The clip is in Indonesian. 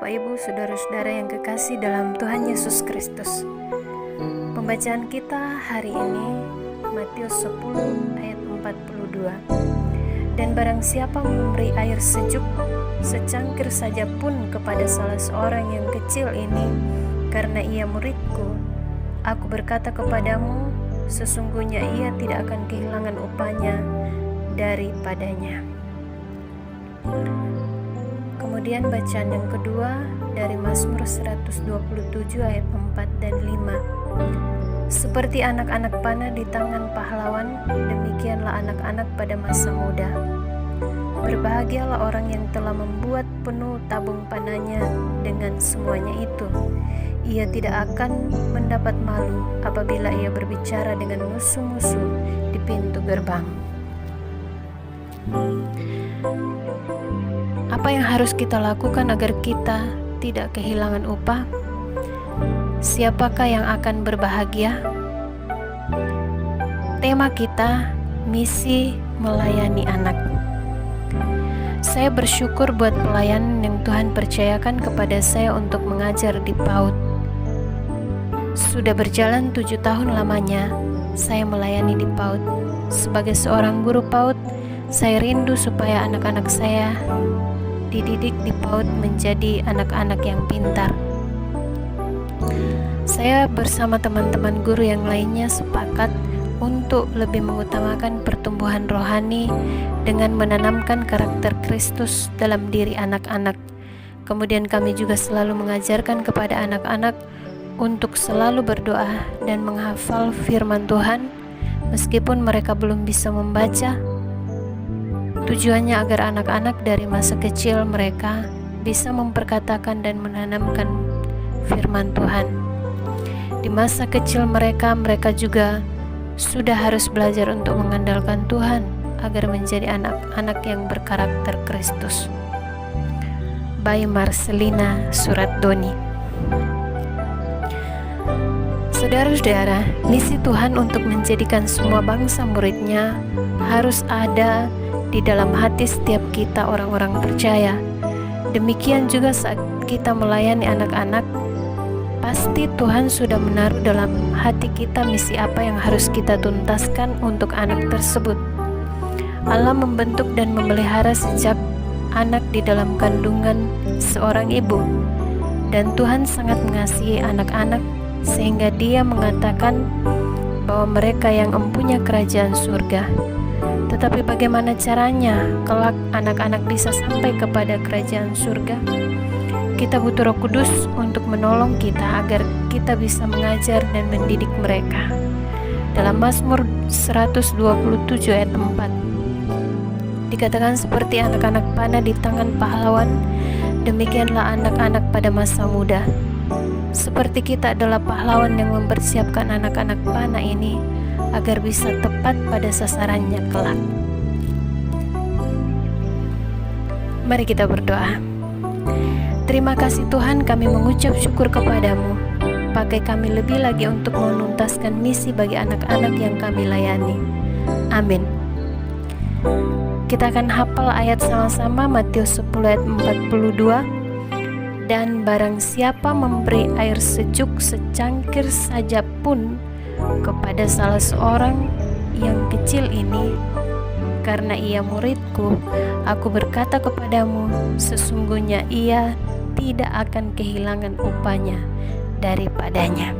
Bapak Ibu, saudara-saudara yang kekasih dalam Tuhan Yesus Kristus. Pembacaan kita hari ini Matius 10 ayat 42. Dan barang siapa memberi air sejuk secangkir saja pun kepada salah seorang yang kecil ini, karena ia muridku, aku berkata kepadamu, sesungguhnya ia tidak akan kehilangan upahnya daripadanya. Kemudian bacaan yang kedua dari Mazmur 127 ayat 4 dan 5. Seperti anak-anak panah di tangan pahlawan, demikianlah anak-anak pada masa muda. Berbahagialah orang yang telah membuat penuh tabung panahnya dengan semuanya itu. Ia tidak akan mendapat malu apabila ia berbicara dengan musuh-musuh di pintu gerbang. Apa yang harus kita lakukan agar kita tidak kehilangan upah? Siapakah yang akan berbahagia? Tema kita, misi melayani anak. Saya bersyukur buat pelayanan yang Tuhan percayakan kepada saya untuk mengajar di PAUD. Sudah berjalan 7 tahun lamanya saya melayani di PAUD. Sebagai seorang guru PAUD, saya rindu supaya anak-anak saya dididik di PAUD menjadi anak-anak yang pintar. Saya bersama teman-teman guru yang lainnya sepakat untuk lebih mengutamakan pertumbuhan rohani dengan menanamkan karakter Kristus dalam diri anak-anak. Kemudian kami juga selalu mengajarkan kepada anak-anak untuk selalu berdoa dan menghafal firman Tuhan meskipun mereka belum bisa membaca. Tujuannya agar anak-anak dari masa kecil mereka bisa memperkatakan dan menanamkan firman Tuhan. Di masa kecil mereka juga sudah harus belajar untuk mengandalkan Tuhan agar menjadi anak-anak yang berkarakter Kristus. By Marcelina Suratdoni. Saudara-saudara, misi Tuhan untuk menjadikan semua bangsa muridnya harus ada di dalam hati setiap kita orang-orang percaya. Demikian juga saat kita melayani anak-anak, pasti Tuhan sudah menaruh dalam hati kita misi apa yang harus kita tuntaskan untuk anak tersebut. Allah membentuk dan memelihara sejak anak di dalam kandungan seorang ibu, dan Tuhan sangat mengasihi anak-anak sehingga Dia mengatakan bahwa mereka yang empunya kerajaan surga. Tetapi bagaimana caranya kelak anak-anak bisa sampai kepada kerajaan surga? Kita butuh Roh Kudus untuk menolong kita agar kita bisa mengajar dan mendidik mereka. Dalam Mazmur 127 ayat 4 dikatakan, seperti anak-anak panah di tangan pahlawan, demikianlah anak-anak pada masa muda. Seperti kita adalah pahlawan yang mempersiapkan anak-anak panah ini agar bisa tepat pada sasarannya kelak. Mari kita berdoa. Terima kasih Tuhan, kami mengucap syukur kepadamu. Pakai kami lebih lagi untuk menuntaskan misi bagi anak-anak yang kami layani. Amin. Kita akan hafal ayat sama-sama Matius 10 ayat 42. Dan barang siapa memberi air sejuk secangkir saja pun kepada salah seorang yang kecil ini, karena ia muridku, aku berkata kepadamu, sesungguhnya ia tidak akan kehilangan upahnya daripadanya.